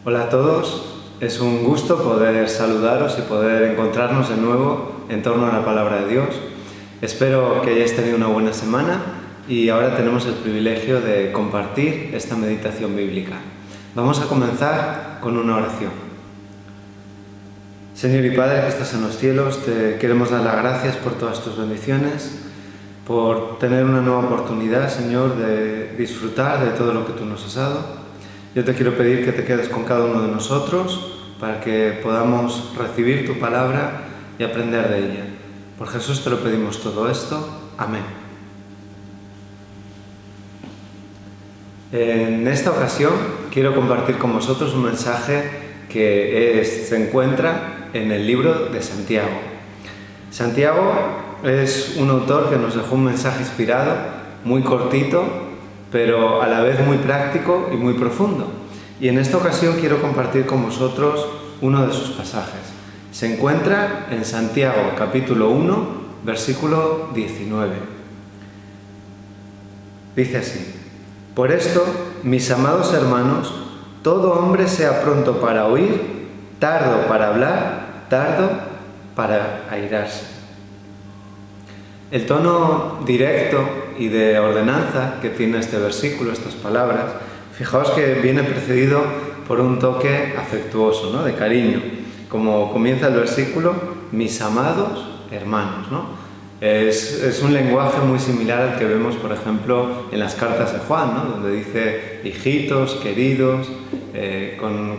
Hola a todos, es un gusto poder saludaros y poder encontrarnos de nuevo en torno a la palabra de Dios. Espero que hayáis tenido una buena semana y ahora tenemos el privilegio de compartir esta meditación bíblica. Vamos a comenzar con una oración. Señor y Padre que estás en los cielos, te queremos dar las gracias por todas tus bendiciones, por tener una nueva oportunidad, Señor, de disfrutar de todo lo que tú nos has dado. Yo te quiero pedir que te quedes con cada uno de nosotros para que podamos recibir tu palabra y aprender de ella. Por Jesús te lo pedimos todo esto. Amén. En esta ocasión quiero compartir con vosotros un mensaje que se encuentra en el libro de Santiago. Santiago es un autor que nos dejó un mensaje inspirado, muy cortito, pero a la vez muy práctico y muy profundo. Y en esta ocasión quiero compartir con vosotros uno de sus pasajes. Se encuentra en Santiago, capítulo 1, versículo 19. Dice así: Por esto, mis amados hermanos, todo hombre sea pronto para oír, tardo para hablar, tardo para airarse. El tono directo y de ordenanza que tiene este versículo, estas palabras, fijaos que viene precedido por un toque afectuoso, ¿no? De cariño. Como comienza el versículo, mis amados hermanos, ¿no? Es un lenguaje muy similar al que vemos, por ejemplo, en las cartas de Juan, ¿no? Donde dice hijitos, queridos,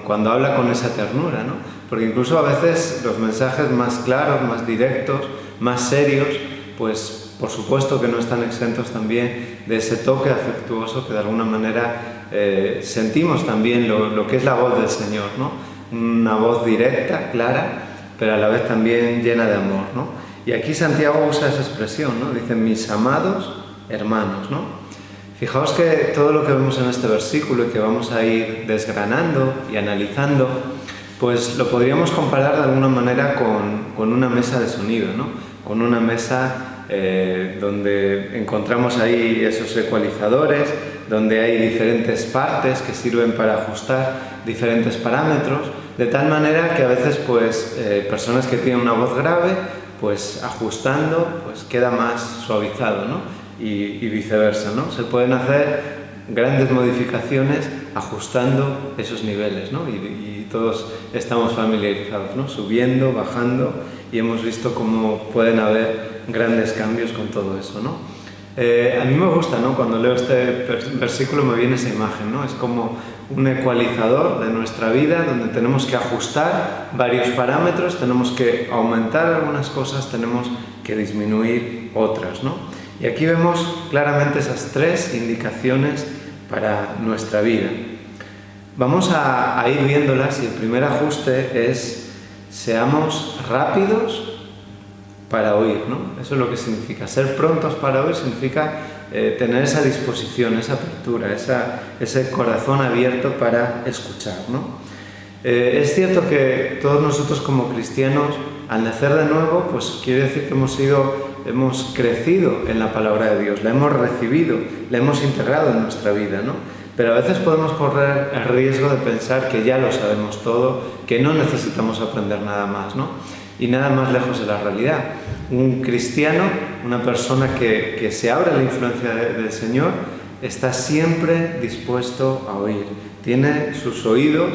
cuando habla con esa ternura, ¿no? Porque incluso a veces los mensajes más claros, más directos, más serios, pues por supuesto que no están exentos también de ese toque afectuoso que de alguna manera sentimos también lo que es la voz del Señor, ¿no? Una voz directa, clara, pero a la vez también llena de amor, ¿no? Y aquí Santiago usa esa expresión, ¿no? Dice mis amados hermanos, ¿no? Fijaos que todo lo que vemos en este versículo y que vamos a ir desgranando y analizando, pues lo podríamos comparar de alguna manera con una mesa de sonido, ¿no? Con una mesa donde encontramos ahí esos ecualizadores, donde hay diferentes partes que sirven para ajustar diferentes parámetros, de tal manera que a veces pues personas que tienen una voz grave, pues ajustando pues queda más suavizado, ¿no? Y viceversa, ¿no? Se pueden hacer grandes modificaciones ajustando esos niveles, ¿no? Y todos estamos familiarizados, ¿no? Subiendo, bajando, y hemos visto cómo pueden haber grandes cambios con todo eso, ¿no? A mí me gusta, ¿no? Cuando leo este versículo me viene esa imagen, ¿no? Es como un ecualizador de nuestra vida donde tenemos que ajustar varios parámetros, tenemos que aumentar algunas cosas, tenemos que disminuir otras, ¿no? Y aquí vemos claramente esas tres indicaciones para nuestra vida. Vamos a ir viéndolas y el primer ajuste es seamos rápidos para oír, ¿no? Eso es lo que significa. Ser prontos para oír significa tener esa disposición, esa apertura, ese corazón abierto para escuchar, ¿no? Es cierto que todos nosotros como cristianos, al nacer de nuevo, pues quiere decir que hemos crecido en la palabra de Dios, la hemos recibido, la hemos integrado en nuestra vida, ¿no? Pero a veces podemos correr el riesgo de pensar que ya lo sabemos todo, que no necesitamos aprender nada más, ¿no? Y nada más lejos de la realidad. Un cristiano, una persona que se abre a la influencia del Señor, está siempre dispuesto a oír. Tiene sus oídos,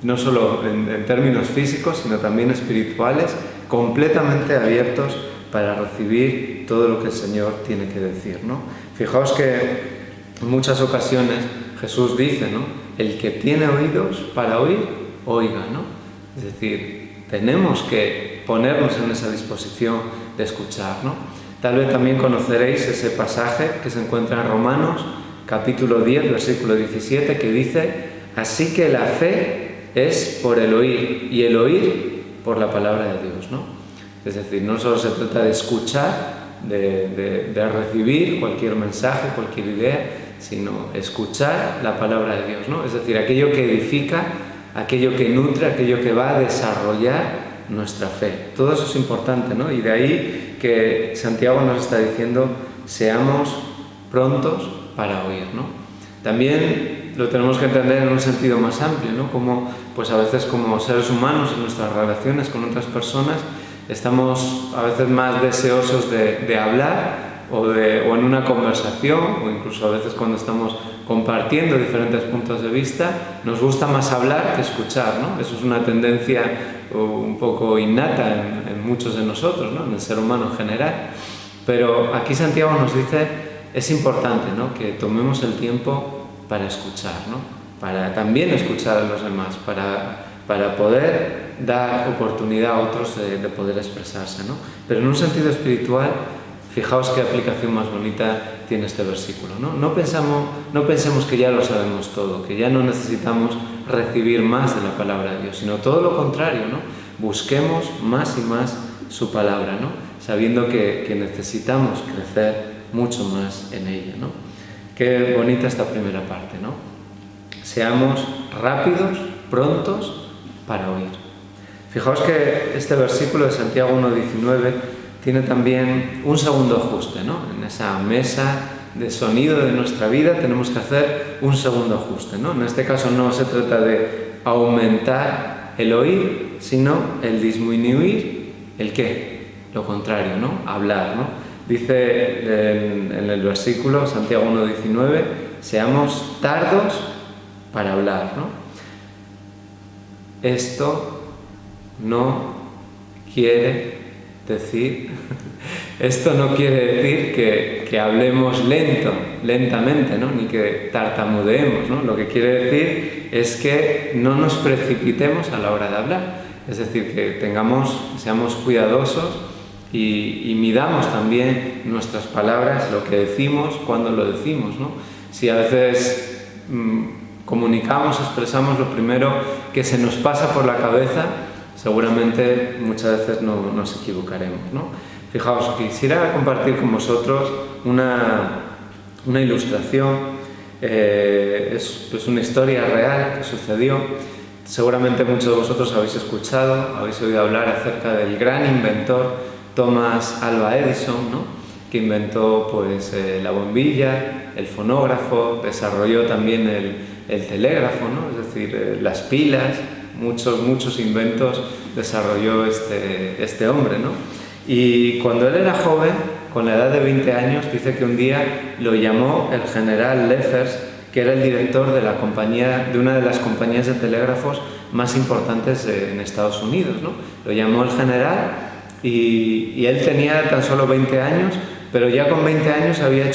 no solo en términos físicos, sino también espirituales, completamente abiertos para recibir todo lo que el Señor tiene que decir, ¿no? Fijaos que en muchas ocasiones Jesús dice, ¿no? El que tiene oídos para oír, oiga, ¿no? Es decir, tenemos que ponernos en esa disposición de escuchar, ¿no? Tal vez también conoceréis ese pasaje que se encuentra en Romanos, capítulo 10, versículo 17, que dice: así que la fe es por el oír, y el oír por la palabra de Dios, ¿no? Es decir, no solo se trata de escuchar, de recibir cualquier mensaje, cualquier idea, sino escuchar la palabra de Dios, ¿no? Es decir, aquello que edifica, aquello que nutre, aquello que va a desarrollar nuestra fe. Todo eso es importante, ¿no? Y de ahí que Santiago nos está diciendo, seamos prontos para oír, ¿no? También lo tenemos que entender en un sentido más amplio, ¿no? Como, pues a veces como seres humanos en nuestras relaciones con otras personas estamos a veces más deseosos de hablar o en una conversación, o incluso a veces cuando estamos compartiendo diferentes puntos de vista, nos gusta más hablar que escuchar, ¿no? Eso es una tendencia un poco innata en muchos de nosotros, ¿no? En el ser humano en general. Pero aquí Santiago nos dice, es importante, ¿no? Que tomemos el tiempo para escuchar, ¿no? Para también escuchar a los demás, para poder dar oportunidad a otros de poder expresarse, ¿no? Pero en un sentido espiritual, fijaos qué aplicación más bonita tiene este versículo, ¿no? No pensemos que ya lo sabemos todo, que ya no necesitamos recibir más de la palabra de Dios, sino todo lo contrario, ¿no? Busquemos más y más su palabra, ¿no? Sabiendo que necesitamos crecer mucho más en ella, ¿no? Qué bonita esta primera parte, ¿no? Seamos rápidos, prontos para oír. Fijaos que este versículo de Santiago 1:19 tiene también un segundo ajuste, ¿no? En esa mesa de sonido de nuestra vida tenemos que hacer un segundo ajuste, ¿no? En este caso no se trata de aumentar el oír, sino el disminuir el ¿qué? Lo contrario, ¿no? Hablar, ¿no? Dice en el versículo, Santiago 1:19, seamos tardos para hablar, ¿no? Esto no quiere decir que hablemos lentamente, ¿no? Ni que tartamudeemos, ¿no? Lo que quiere decir es que no nos precipitemos a la hora de hablar. Es decir, que seamos cuidadosos y midamos también nuestras palabras, lo que decimos, cuando lo decimos, ¿no? Si a veces comunicamos, expresamos lo primero que se nos pasa por la cabeza, seguramente muchas veces nos equivocaremos, ¿no? Fijaos, quisiera compartir con vosotros una ilustración, es una historia real que sucedió. Seguramente muchos de vosotros habéis escuchado, habéis oído hablar acerca del gran inventor Thomas Alva Edison, ¿no? Que inventó pues, la bombilla, el fonógrafo, desarrolló también el telégrafo, ¿no? Es decir, las pilas, muchos inventos desarrolló este hombre, ¿no? Y cuando él era joven, con la edad de 20 años, dice que un día lo llamó el general Leffers, que era el director de una de las compañías de telégrafos más importantes en Estados Unidos, ¿no? Lo llamó el general y él tenía tan solo 20 años, pero ya con 20 años había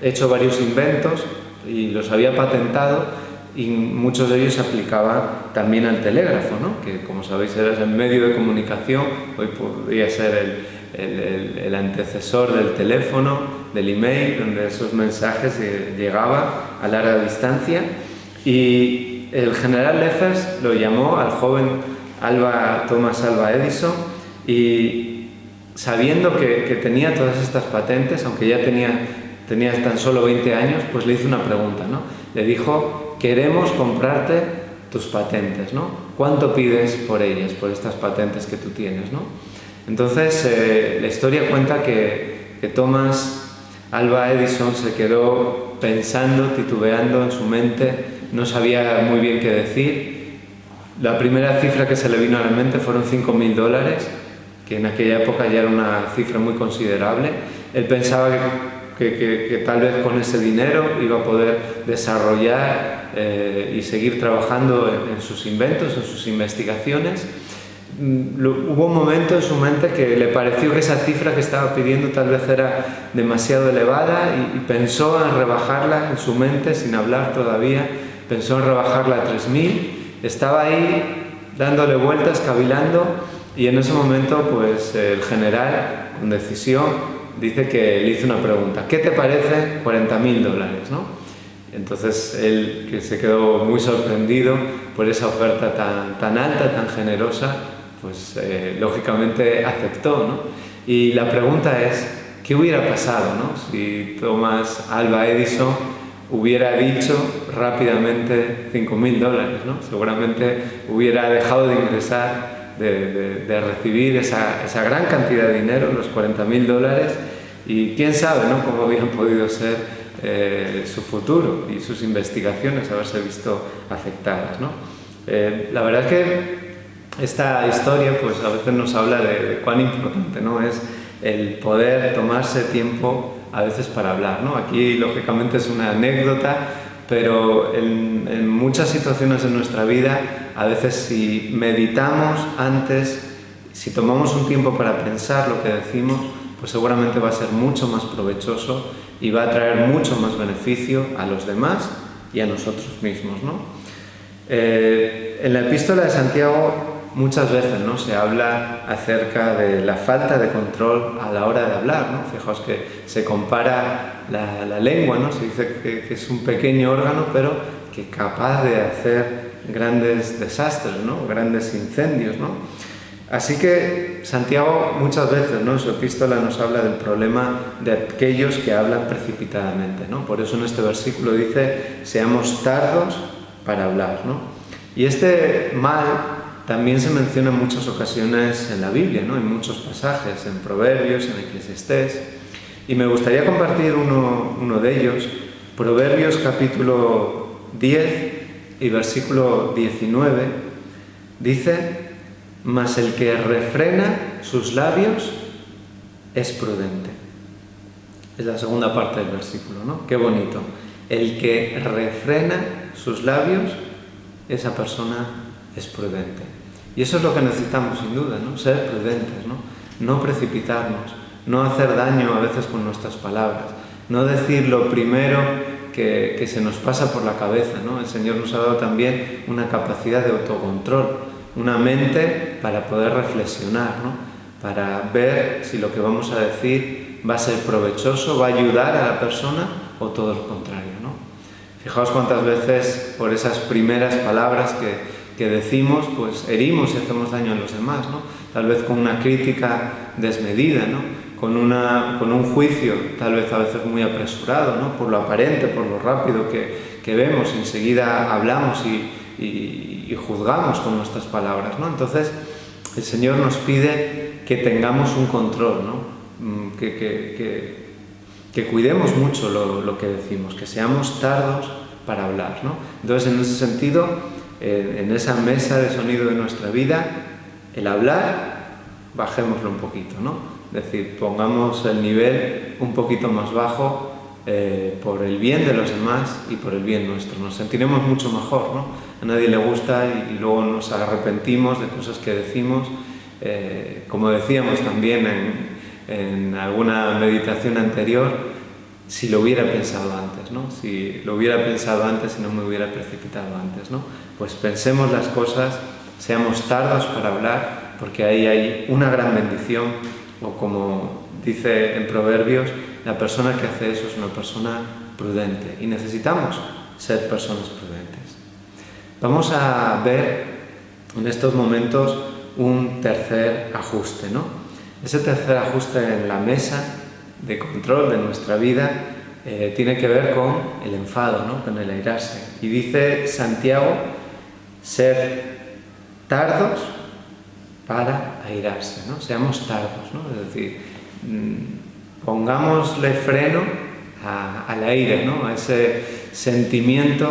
hecho varios inventos y los había patentado, y muchos de ellos se aplicaban también al telégrafo, ¿no? Que como sabéis era el medio de comunicación, hoy podría ser el antecesor del teléfono, del email, donde esos mensajes llegaban a larga distancia. Y el general Leffers lo llamó al joven Thomas Alva Edison, y sabiendo que tenía todas estas patentes, aunque ya tenía tan solo 20 años, pues le hizo una pregunta, ¿no? Le dijo: queremos comprarte tus patentes, ¿no? ¿Cuánto pides por ellas, por estas patentes que tú tienes, ¿no? Entonces, la historia cuenta que Thomas Alva Edison se quedó pensando, titubeando en su mente, no sabía muy bien qué decir. La primera cifra que se le vino a la mente fueron $5.000, que en aquella época ya era una cifra muy considerable. Él pensaba que tal vez con ese dinero iba a poder desarrollar y seguir trabajando en sus inventos, en sus investigaciones. Hubo un momento en su mente que le pareció que esa cifra que estaba pidiendo tal vez era demasiado elevada y pensó en rebajarla en su mente, sin hablar todavía, pensó en rebajarla a 3.000. Estaba ahí dándole vueltas, cavilando, y en ese momento pues el general, con decisión, dice que le hizo una pregunta: ¿qué te parece $40.000, ¿no? Entonces él, que se quedó muy sorprendido por esa oferta tan alta, tan generosa, pues lógicamente aceptó, ¿no? Y la pregunta es: ¿qué hubiera pasado, ¿no? Si Thomas Alva Edison hubiera dicho rápidamente $5.000, ¿no? Seguramente hubiera dejado de ingresar, de recibir esa gran cantidad de dinero, los $40.000, Y quién sabe, ¿no?, cómo habían podido ser su futuro y sus investigaciones haberse visto afectadas, ¿no? La verdad es que esta historia pues a veces nos habla de cuán importante, ¿no?, es el poder tomarse tiempo a veces para hablar, ¿no? Aquí lógicamente es una anécdota, pero en muchas situaciones de nuestra vida, a veces si meditamos antes, si tomamos un tiempo para pensar lo que decimos, pues seguramente va a ser mucho más provechoso y va a traer mucho más beneficio a los demás y a nosotros mismos, ¿no? En la epístola de Santiago muchas veces, ¿no?, se habla acerca de la falta de control a la hora de hablar, ¿no? Fijaos que se compara la lengua, ¿no? Se dice que es un pequeño órgano, pero que es capaz de hacer grandes desastres, ¿no?, grandes incendios, ¿no? Así que Santiago muchas veces, ¿no?, en su epístola nos habla del problema de aquellos que hablan precipitadamente, ¿no? Por eso en este versículo dice, seamos tardos para hablar, ¿no? Y este mal también se menciona en muchas ocasiones en la Biblia, ¿no?, en muchos pasajes, en Proverbios, en Eclesiastés. Y me gustaría compartir uno de ellos, Proverbios capítulo 10 y versículo 19, dice, mas el que refrena sus labios es prudente. Es la segunda parte del versículo, ¿no? Qué bonito. El que refrena sus labios, esa persona es prudente. Y eso es lo que necesitamos sin duda, ¿no? Ser prudentes, ¿no? No precipitarnos, no hacer daño a veces con nuestras palabras, no decir lo primero que se nos pasa por la cabeza, ¿no? El Señor nos ha dado también una capacidad de autocontrol, una mente para poder reflexionar, ¿no?, para ver si lo que vamos a decir va a ser provechoso, va a ayudar a la persona o todo lo contrario, ¿no? Fijaos cuántas veces por esas primeras palabras que decimos, pues herimos y hacemos daño a los demás, ¿no? Tal vez con una crítica desmedida, ¿no?, con un juicio tal vez a veces muy apresurado, ¿no?, por lo aparente, por lo rápido que vemos, enseguida hablamos y juzgamos con nuestras palabras, ¿no? Entonces el Señor nos pide que tengamos un control, ¿no?, que cuidemos mucho lo que decimos, que seamos tardos para hablar, ¿no? Entonces, en ese sentido, en esa mesa de sonido de nuestra vida, el hablar, bajémoslo un poquito, ¿no? Es decir, pongamos el nivel un poquito más bajo por el bien de los demás y por el bien nuestro. Nos sentiremos mucho mejor, ¿no? A nadie le gusta y luego nos arrepentimos de cosas que decimos. Como decíamos también en alguna meditación anterior, si lo hubiera pensado antes, ¿no? Si lo hubiera pensado antes y no me hubiera precipitado antes, ¿no? Pues pensemos las cosas, seamos tardos para hablar, porque ahí hay una gran bendición, o como dice en Proverbios, la persona que hace eso es una persona prudente, y necesitamos ser personas prudentes. Vamos a ver en estos momentos un tercer ajuste, ¿no? Ese tercer ajuste en la mesa de control de nuestra vida tiene que ver con el enfado, ¿no?, con el airarse. Y dice Santiago, ser tardos para airarse, ¿no? Seamos tardos, ¿no? Es decir, pongámosle freno a la ira, ¿no?, a ese sentimiento,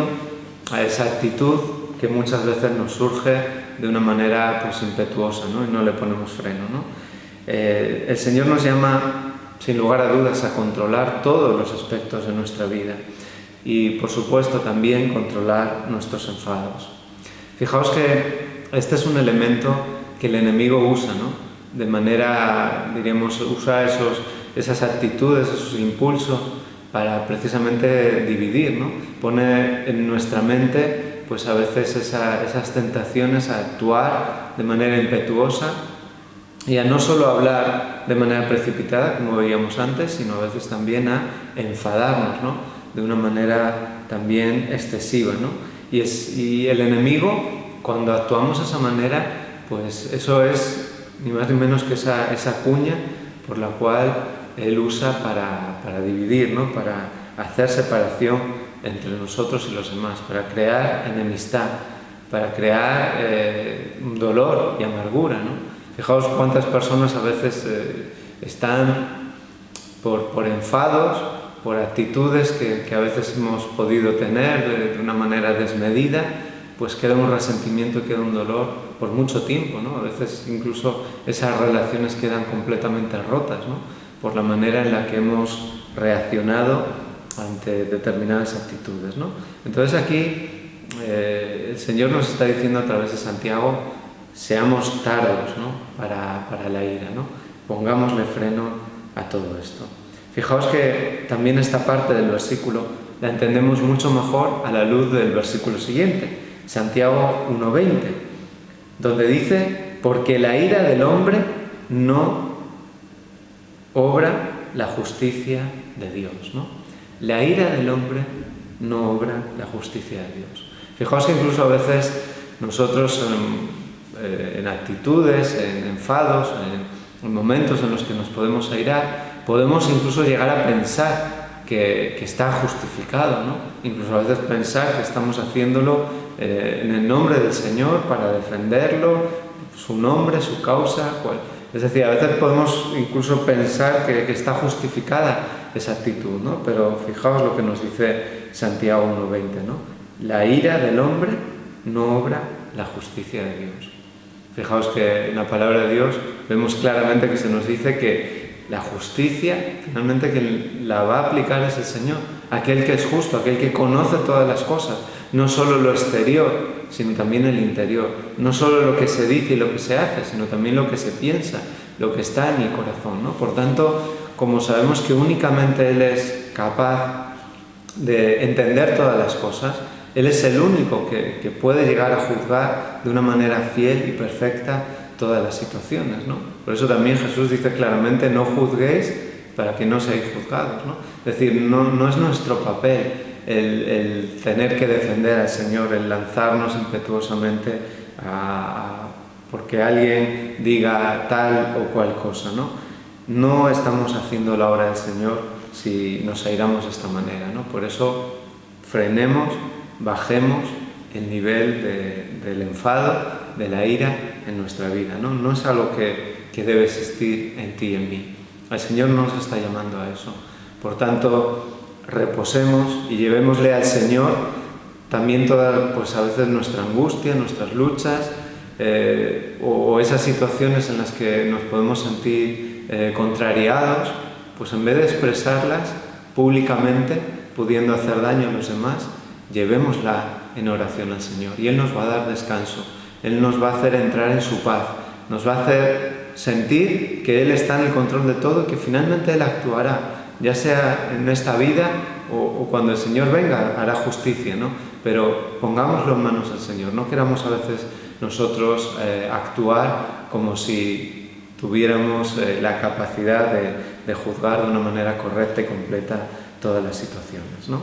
a esa actitud que muchas veces nos surge de una manera pues impetuosa, ¿no?, y no le ponemos freno, ¿no? El Señor nos llama sin lugar a dudas a controlar todos los aspectos de nuestra vida y por supuesto también controlar nuestros enfados. Fijaos que este es un elemento que el enemigo usa, ¿no?, de manera, diríamos, usa esas actitudes, esos impulsos para precisamente dividir, ¿no? Pone en nuestra mente pues a veces esas tentaciones a actuar de manera impetuosa y a no solo hablar de manera precipitada, como veíamos antes, sino a veces también a enfadarnos, ¿no?, de una manera también excesiva, ¿no? Y el enemigo, cuando actuamos de esa manera, pues eso es ni más ni menos que esa cuña por la cual él usa para dividir, ¿no?, para hacer separación entre nosotros y los demás, para crear enemistad, para crear dolor y amargura, ¿no? Fijaos cuántas personas a veces están por enfados, por actitudes que a veces hemos podido tener de una manera desmedida, pues queda un resentimiento y queda un dolor por mucho tiempo, ¿no? A veces incluso esas relaciones quedan completamente rotas, ¿no? Por la manera en la que hemos reaccionado ante determinadas actitudes, ¿no? Entonces aquí el Señor nos está diciendo a través de Santiago: seamos tardos, ¿no? para la ira, ¿no? Pongámosle freno a todo esto. Fijaos que también esta parte del versículo la entendemos mucho mejor a la luz del versículo siguiente, Santiago 1:20, donde dice: porque la ira del hombre no obra la justicia de Dios, ¿no? La ira del hombre no obra la justicia de Dios. Fijaos que incluso a veces nosotros en actitudes, en enfados, en momentos en los que nos podemos airar, podemos incluso llegar a pensar que está justificado, ¿no? Incluso a veces pensar que estamos haciéndolo en el nombre del Señor para defenderlo, su nombre, su causa. Es decir, a veces podemos incluso pensar que está justificada esa actitud, ¿no? Pero fijaos lo que nos dice Santiago 1:20, ¿no? La ira del hombre no obra la justicia de Dios. Fijaos que en la palabra de Dios vemos claramente que se nos dice que la justicia, finalmente, que la va a aplicar es el Señor, aquel que es justo, aquel que conoce todas las cosas, no solo lo exterior, sino también el interior, no solo lo que se dice y lo que se hace, sino también lo que se piensa, lo que está en el corazón, ¿no? Por tanto, como sabemos que únicamente Él es capaz de entender todas las cosas, Él es el único que puede llegar a juzgar de una manera fiel y perfecta todas las situaciones, ¿no? Por eso también Jesús dice claramente: no juzguéis para que no seáis juzgados, ¿no? Es decir, no es nuestro papel el tener que defender al Señor, el lanzarnos impetuosamente porque alguien diga tal o cual cosa, ¿no? No estamos haciendo la obra del Señor si nos airamos de esta manera, ¿no? Por eso frenemos, bajemos el nivel del enfado, de la ira en nuestra vida, ¿no? No es algo que debe existir en ti y en mí. El Señor no nos está llamando a eso. Por tanto, reposemos y llevémosle al Señor también toda, pues a veces nuestra angustia, nuestras luchas, o esas situaciones en las que nos podemos sentir contrariados, pues en vez de expresarlas públicamente, pudiendo hacer daño a los demás, llevémosla en oración al Señor y Él nos va a dar descanso, Él nos va a hacer entrar en su paz, nos va a hacer sentir que Él está en el control de todo y que finalmente Él actuará, ya sea en esta vida o cuando el Señor venga, hará justicia, ¿no? Pero pongámoslo en manos del Señor, no queramos a veces nosotros actuar como si tuviéramos la capacidad de juzgar de una manera correcta y completa todas las situaciones, ¿no?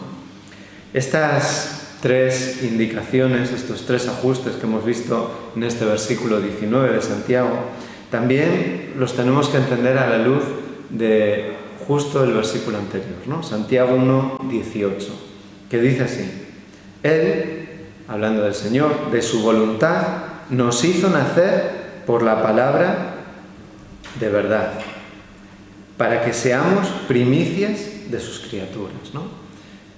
Estas tres indicaciones, estos tres ajustes que hemos visto en este versículo 19 de Santiago, también los tenemos que entender a la luz de justo el versículo anterior, ¿no? Santiago 1:18, que dice así: Él, hablando del Señor, de su voluntad, nos hizo nacer por la palabra de verdad, para que seamos primicias de sus criaturas, ¿no?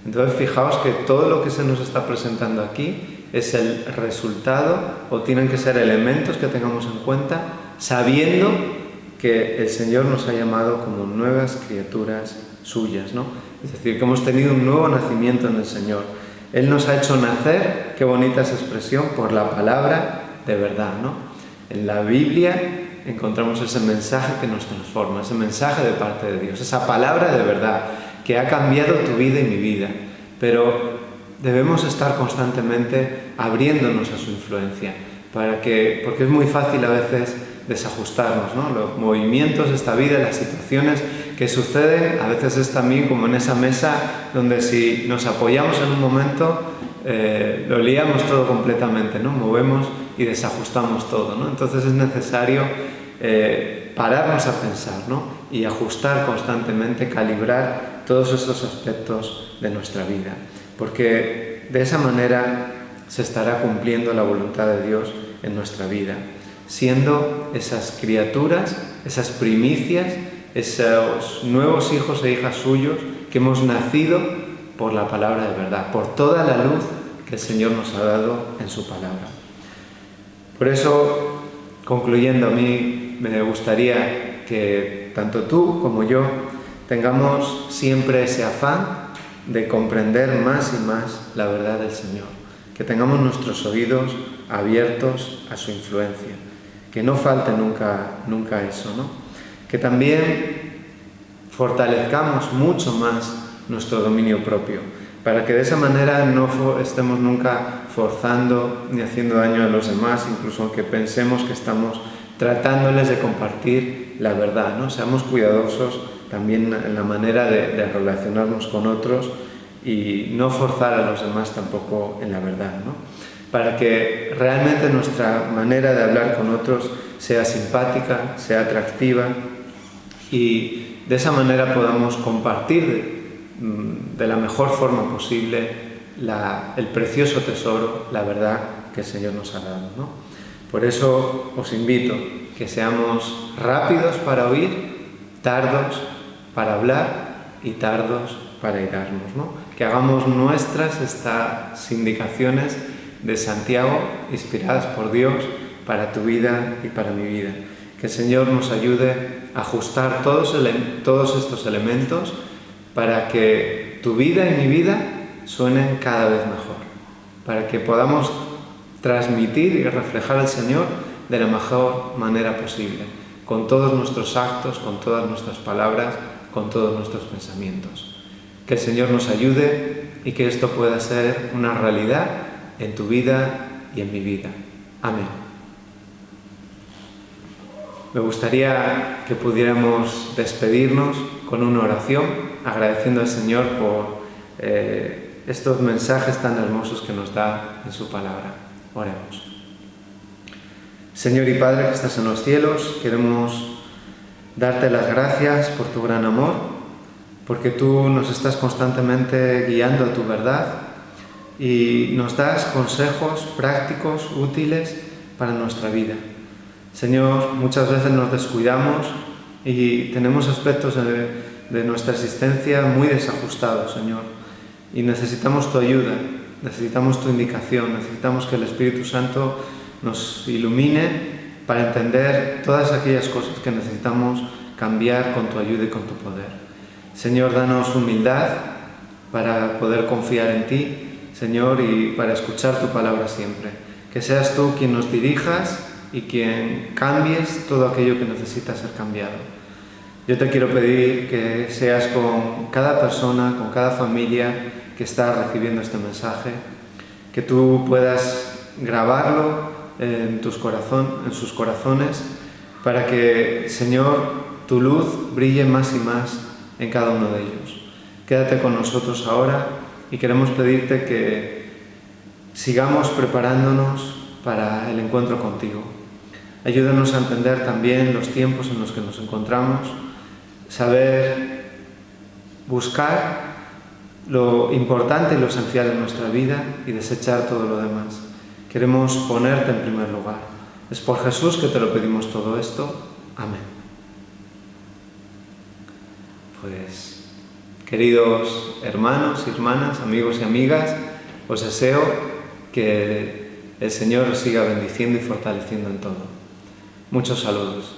Entonces fijaos que todo lo que se nos está presentando aquí es el resultado, o tienen que ser elementos que tengamos en cuenta, sabiendo que el Señor nos ha llamado como nuevas criaturas suyas, ¿no? Es decir, que hemos tenido un nuevo nacimiento en el Señor. Él nos ha hecho nacer, qué bonita esa expresión, por la palabra de verdad, ¿no? En la Biblia encontramos ese mensaje que nos transforma, ese mensaje de parte de Dios, esa palabra de verdad que ha cambiado tu vida y mi vida, pero debemos estar constantemente abriéndonos a su influencia, porque es muy fácil a veces desajustarnos, ¿no? Los movimientos de esta vida, las situaciones que suceden, a veces es también como en esa mesa donde si nos apoyamos en un momento, lo liamos todo completamente, ¿no? Movemos y desajustamos todo, ¿no? Entonces es necesario pararnos a pensar, ¿no? Y ajustar constantemente, calibrar todos esos aspectos de nuestra vida, porque de esa manera se estará cumpliendo la voluntad de Dios en nuestra vida, siendo esas criaturas, esas primicias esos nuevos hijos e hijas suyos que hemos nacido por la palabra de verdad, por toda la luz que el Señor nos ha dado en su palabra. Por eso, concluyendo, a mí me gustaría que tanto tú como yo tengamos siempre ese afán de comprender más y más la verdad del Señor, que tengamos nuestros oídos abiertos a su influencia, que no falte nunca eso, ¿no? Que también fortalezcamos mucho más nuestro dominio propio, para que de esa manera no estemos nunca forzando ni haciendo daño a los demás, incluso aunque pensemos que estamos tratándoles de compartir la verdad, ¿no? Seamos cuidadosos también en la manera de relacionarnos con otros y no forzar a los demás tampoco en la verdad, ¿no? Para que realmente nuestra manera de hablar con otros sea simpática, sea atractiva y de esa manera podamos compartir de la mejor forma posible el precioso tesoro, la verdad que el Señor nos ha dado, ¿no? Por eso os invito que seamos rápidos para oír, tardos para hablar y tardos para airarnos, ¿no? Que hagamos nuestras estas indicaciones de Santiago, inspiradas por Dios para tu vida y para mi vida. Que el Señor nos ayude a ajustar todos estos elementos para que tu vida y mi vida suenen cada vez mejor, para que podamos transmitir y reflejar al Señor de la mejor manera posible, con todos nuestros actos, con todas nuestras palabras, con todos nuestros pensamientos. Que el Señor nos ayude y que esto pueda ser una realidad en tu vida y en mi vida. Amén. Me gustaría que pudiéramos despedirnos con una oración, agradeciendo al Señor por estos mensajes tan hermosos que nos da en su palabra. Oremos. Señor y Padre que estás en los cielos, queremos darte las gracias por tu gran amor, porque tú nos estás constantemente guiando a tu verdad y nos das consejos prácticos, útiles para nuestra vida. Señor, muchas veces nos descuidamos y tenemos aspectos de nuestra existencia muy desajustados, Señor, y necesitamos tu ayuda, necesitamos tu indicación, necesitamos que el Espíritu Santo nos ilumine para entender todas aquellas cosas que necesitamos cambiar con tu ayuda y con tu poder. Señor, danos humildad para poder confiar en ti, Señor, y para escuchar tu palabra siempre. Que seas tú quien nos dirijas y quien cambies todo aquello que necesita ser cambiado. Yo te quiero pedir que seas con cada persona, con cada familia que está recibiendo este mensaje, que tú puedas grabarlo en sus corazones, para que, Señor, tu luz brille más y más en cada uno de ellos. Quédate con nosotros ahora y queremos pedirte que sigamos preparándonos para el encuentro contigo. Ayúdanos a entender también los tiempos en los que nos encontramos, saber buscar lo importante y lo esencial en nuestra vida y desechar todo lo demás. Queremos ponerte en primer lugar. Es por Jesús que te lo pedimos todo esto. Amén. Pues, queridos hermanos y hermanas, amigos y amigas, os deseo que el Señor os siga bendiciendo y fortaleciendo en todo. Muchos saludos.